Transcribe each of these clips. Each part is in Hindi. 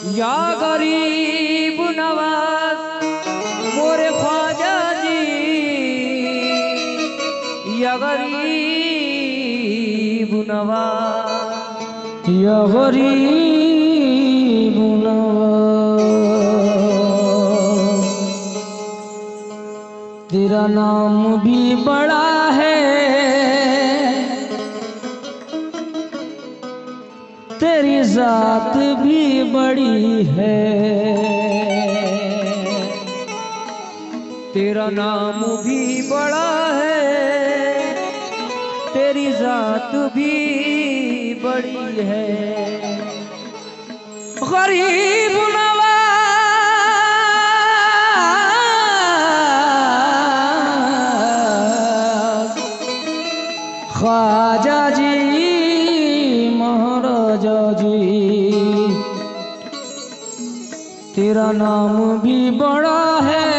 या गरीब नवाज मोरे ख्वाजा जी, या गरीब नवाज, या गरीब नवाज। तेरा नाम भी बड़ा है, तेरी जात भी बड़ी है। तेरा नाम भी बड़ा है, तेरी जात भी बड़ी है। गरीब नवाज ख्वाजा जी महाराजा जी, तेरा नाम भी बड़ा है,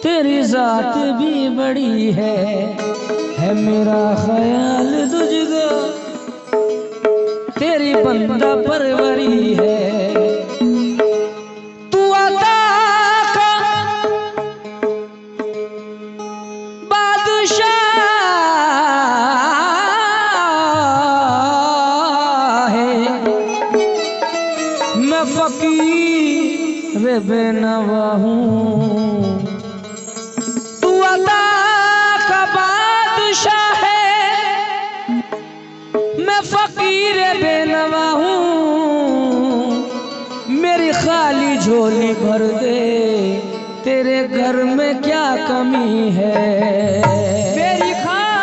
तेरी जात भी बड़ी है मेरा ख्याल तुझको, तेरी बंदा परवरी है। तू अता का बादशाह है, मैं फकीर बेनवा हूँ। तू अता का बादशाह है, मैं फकीर बेनवा हूँ। मेरी खाली झोली भर दे, तेरे घर में क्या कमी है। मेरी खाली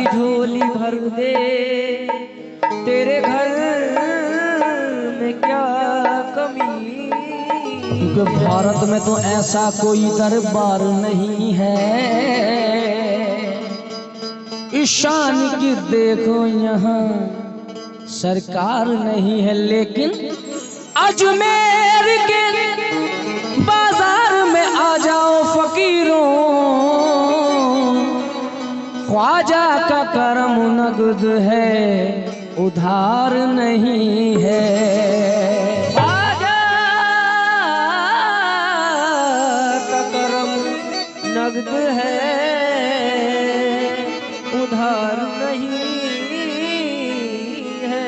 झोली भर दे, तेरे घर में क्या कमी। क्योंकि भारत में तो ऐसा कोई दरबार नहीं है, ईशान की देखो यहाँ सरकार नहीं है। लेकिन अजमेर के बाजार में आ जाओ फकीरों, ख्वाजा का करम नगद है, उधार नहीं है। ख्वाजा का करम नगद है, उधार नहीं है।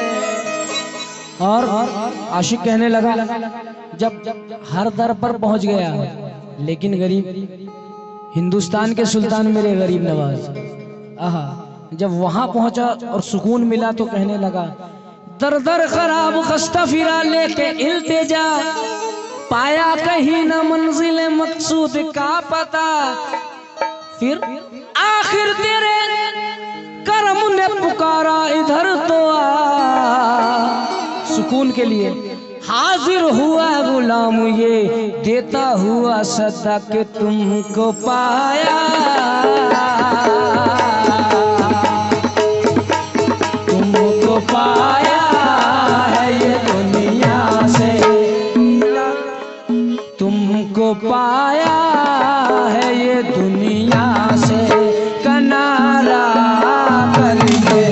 और आशिक कहने लगा, जब हर दर पर पहुंच गया, लेकिन गरीब हिंदुस्तान के सुल्तान मेरे गरीब नवाज, आहा, जब वहां पहुंचा और सुकून मिला तो कहने लगा, दर दर खराब खस्ता फिरा लेके इल्तिजा, पाया कहीं न मंजिल मकसूद का पता। फिर आखिर तेरे करम ने पुकारा, इधर तो आ। सुकून के लिए हाजिर हुआ गुलाम ये, देता हुआ सदा के तुमको पाया। तुमको पाया है ये दुनिया से, तुमको पाया है ये दुनिया से, कनारा करके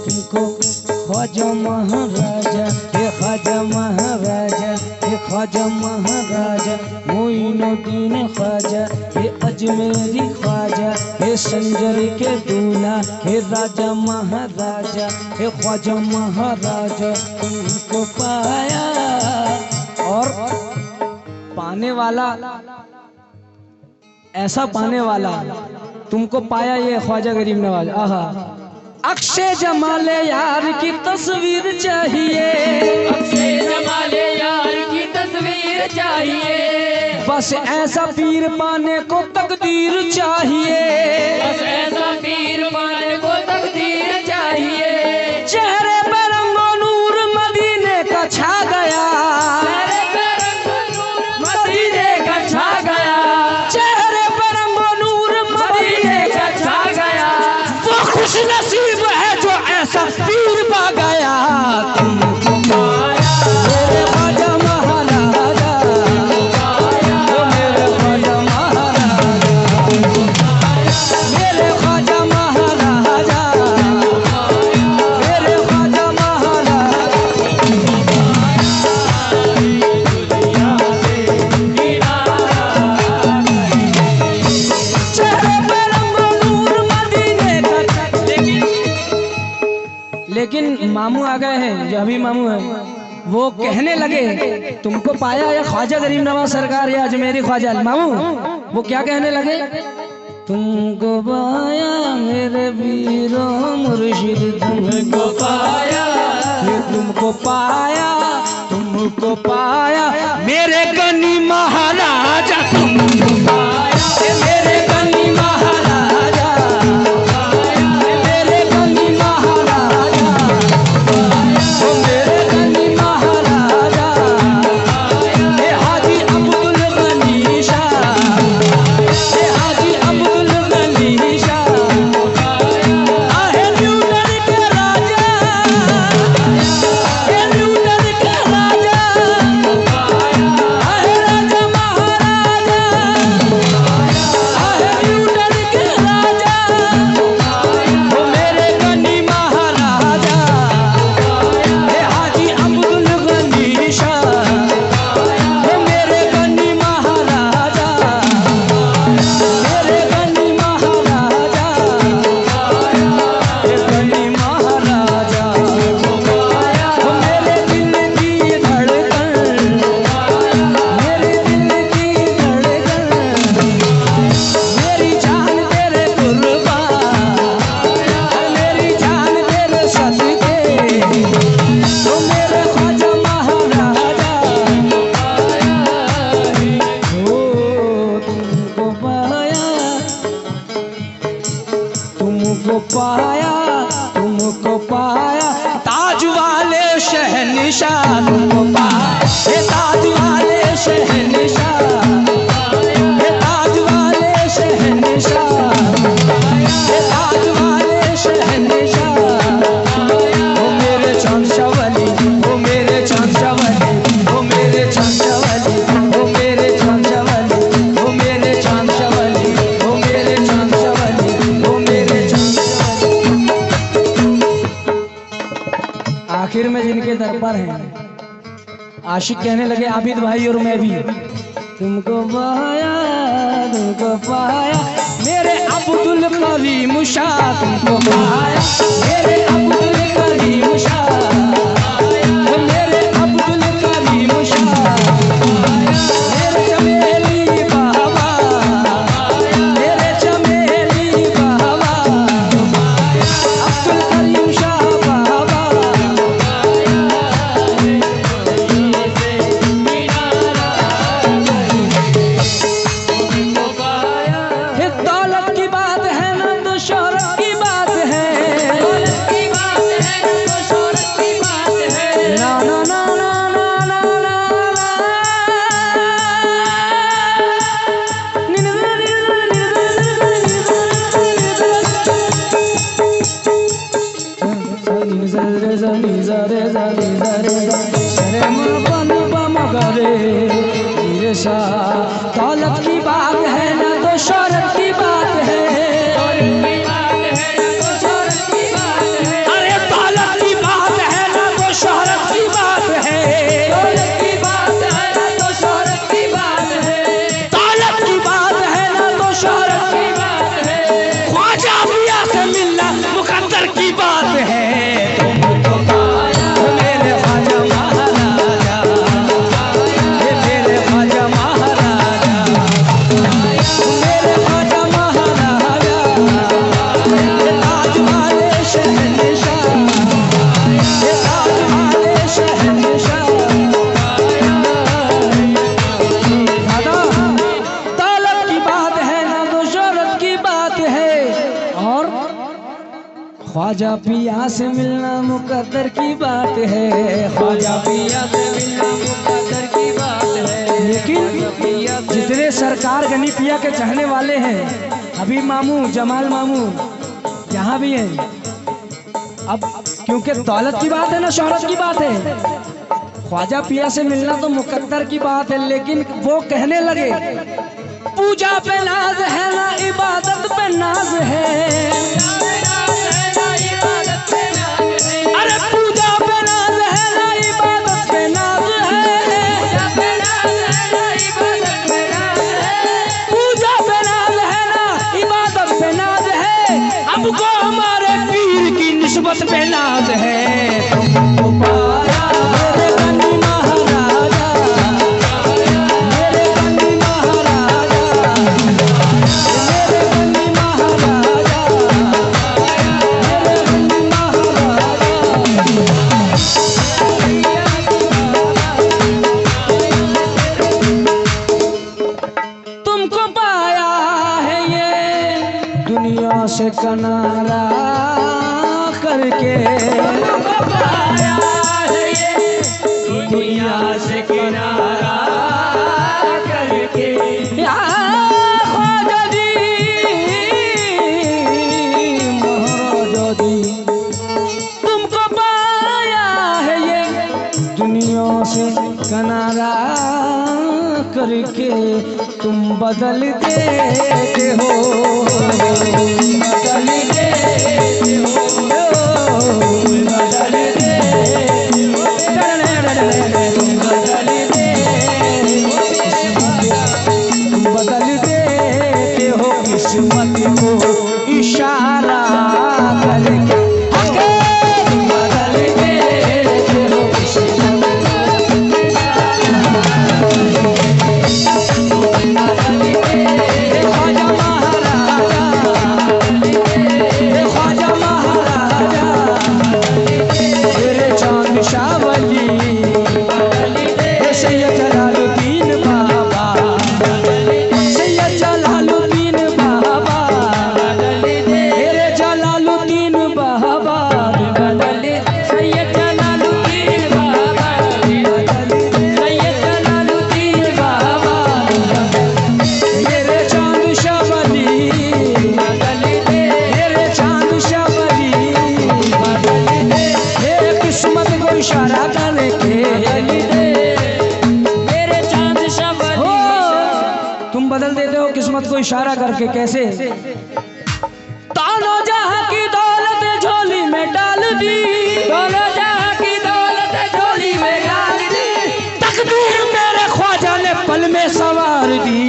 तुमको ख्वाजा महाराजा हे ख्वाजा महाराजा हे ख्वाजा महाराजा मोइनुद्दीन ख्वाजा हे अजमेरी ख्वाजा हे संजर के दूल्हा हे राजा महाराजा हे ख्वाजा महाराजा तुमको पाया। और पाने वाला ऐसा पाने वाला तुमको पाया ये ख्वाजा गरीब नवाज। आहा अक्षय जमाले यार की तस्वीर चाहिए, अक्षय जमाले यार की तस्वीर चाहिए, बस ऐसा पीर पाने को तकदीर चाहिए, बस ऐसा पीर पाने को तकदीर चाहिए। चेहरे पर रंगो नूर मदीने का छा गया, चेहरे पे रंग नूर मदीने का छा गया, चेहरे पर रंगो नूर मदीने का छा गया। वो खुश नसीब है जो ऐसा पीर पा गया। तुमको पाया मेरे ख्वाजा महाराजा, मेरे ख्वाजा महाराजा, मेरे ख्वाजा महाराजा, मेरे ख्वाजा महाराजा। चेहरे पे रंगो नूर मदीने का। लेकिन मामू आ गए हैं, जो अभी मामू है वो कहने लगे तुमको पाया या ख्वाजा गरीब नवाज सरकार या अजमेरी ख्वाजा। मामू वो क्या कहने लगे, तुमको पाया मेरे वीरो मुर्शिद, तुमको पाया, तुमको पाया, तुमको पाया मेरे गनी महाराजा, तुमको पाया मेरे गनी महाराजा, मेरे गनी महाराजा, ओ मेरे गनी महाराजा, हे हाजी अब्दुल गनी शाह, हे हाजी अब्दुल गनी शाह, आहे न्यूटन के राजा, हे न्यूटन के राजा, आहे राजा महाराजा, आहे न्यूटन के राजा, ओ मेरे गनी महाराजा, हे हाजी अब्दुल गनी शाह, ओ मेरे गनी महाराजा, मेरे गनी महाराजा, हे गनी महाराजा, ओ मेरे दिल की धड़कन, मेरे दिल की धड़कन, मेरी जान तेरे कुर्बान, मेरी जान तेरे सदके, ओ मेरे ख्वाजा महाराजा। ओ तुमको पाया, तुमको पाया, तुमको पाया ताज वाले शहंशाह, तुमको पाया हे ताज वाले शहंशाह, हे ताज वाले शहंशाह, हे ताज वाले शहंशाह, ओ मेरे चंचवली, ओ मेरे चंचवली, ओ मेरे चंचवली, ओ मेरे चंचवली, ओ मेरे चंचवली, ओ मेरे चंचवली, ओ मेरे चंचवली। आखिर में जिनके दर पर हैं आशिक कहने लगे आबिद भाई और मैं भी, तुमको पाया, तुमको पाया मेरे अब्दुल करीम शाह, तुमको पाया मेरे अब्दुल करीम शाह, मेरे अब्दुल करीम शाह, मेरे चमेली बाबा, मेरे चमेली बाबा, अब्दुल करीम शाह बाबा। ये दौलत की बात है ना तो शोहरत की बात है, दौलत की बात है तो शोहरत की बात है, ना ना ना ना ना ना ना ना। दौलत की बात है ना तो शोहरत की बात है, ख्वाजा पिया से मिलना मुकद्दर की बात है, ख्वाजा पिया से मिलना मुकद्दर की बात है। लेकिन जितने सरकार गनी पिया के चाहने वाले हैं, अभी मामू जमाल मामू यहाँ भी हैं, अब क्योंकि दौलत की बात है ना शोहरत की बात है, ख्वाजा पिया से मिलना तो मुकद्दर की बात है। लेकिन वो कहने लगे पूजा पे नाज है ना इबादत पे नाज है, अरे पूजा पे नाज है ना इबादत पे नाज है, पूजा पे नाज है ना इबादत पे नाज है, हमको हमारे पीर की निस्बत पे नाज है। तुमको पाया मेरे गनी महाराजा, मेरे गनी महाराजा, मेरे गनी महाराजा, मेरे गनी महाराजा। तुमको पाया है ये दुनिया से किनारा करके, पाया है ये दुनिया से किनारा करके, ख्वाजा जी महाराजा जी तुमको पाया है ये दुनिया से किनारा करके, तुम बदल देते हो, बदल देते हो, बदल देते हो, बदल देते हो किस्मत को इशारा करके, बदल देते हो किस्मत इशारा करके, मेरे चांद शबली हो, तुम बदल देते हो किस्मत को इशारा करके। कैसे? तानो जहां की दौलत झोली में डाल दी, तानो जहां की दौलत झोली में डाल दी, तकदीर मेरे ख्वाजा ने पल में सवार दी।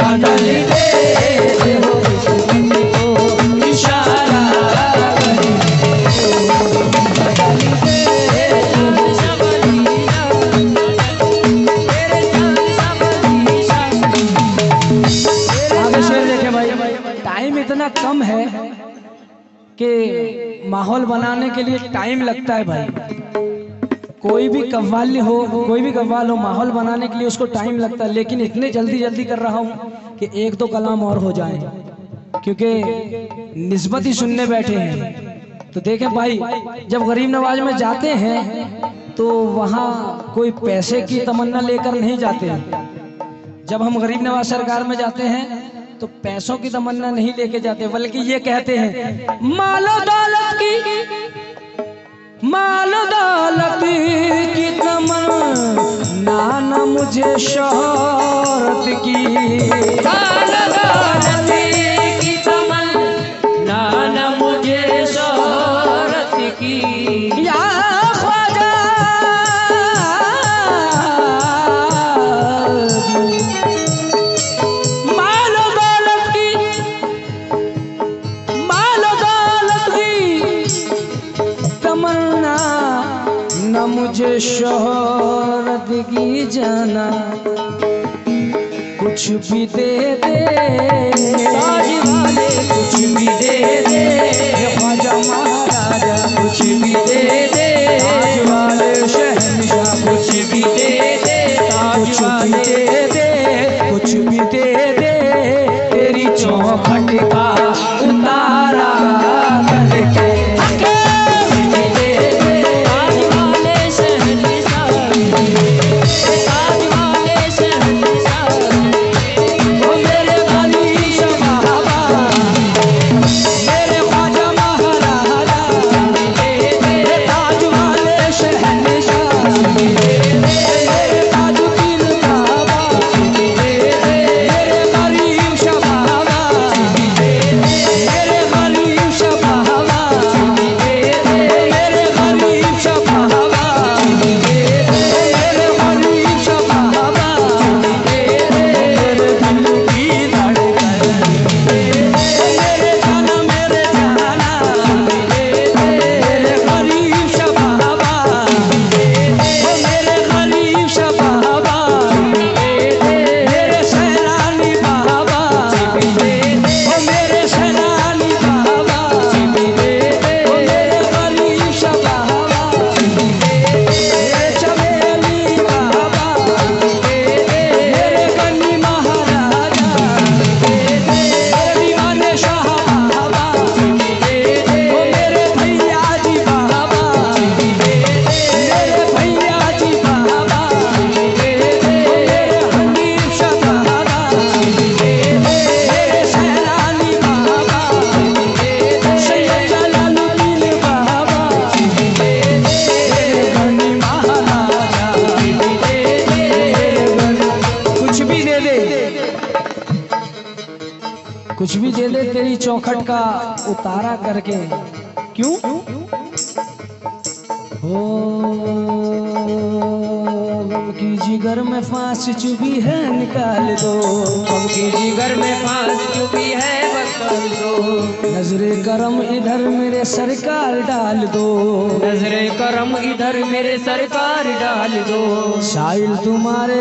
बदल देते हो किस्मत को इशारा इतना कम है कि माहौल बनाने के लिए टाइम लगता है भाई। कोई भी कव्वाल हो, कोई भी कव्वाल हो, माहौल बनाने के लिए उसको टाइम लगता है। लेकिन इतने जल्दी कर रहा हूँ कि एक दो कलाम और हो जाए, क्योंकि निस्बत ही सुनने बैठे हैं। तो देखें भाई, जब गरीब नवाज में जाते हैं तो वहाँ कोई पैसे की तमन्ना लेकर नहीं जाते। जब हम गरीब नवाज सरकार में जाते हैं तो पैसों की तमन्ना नहीं लेके जाते, बल्कि ये कहते हैं मालो दौलत की तमन्ना न मुझे शोहरत की, मालो दौलत की तमन्ना न मुझे शोहरत की, या ख्वाजा मुझे शोहरत की जाना, कुछ भी दे दे ताज वाले, कुछ भी दे दे ख्वाजा महाराजा, कुछ भी दे दे ताज वाले शहंशाह, कुछ भी दे दे ताज वाले, दे दे कुछ भी दे दे तेरी चौखट का उतारा करके। भी दे दे, कुछ भी दे दे तेरी चौखट का उतारा करके। क्यों हो गम की जिगर में फांस चुभी है निकाल दो, गम की जिगर में फांस चुभी है बस कर दो, नजरे करम इधर मेरे सरकार डाल दो, नजरे करम इधर मेरे सरकार डाल दो, साहिल तुम्हारे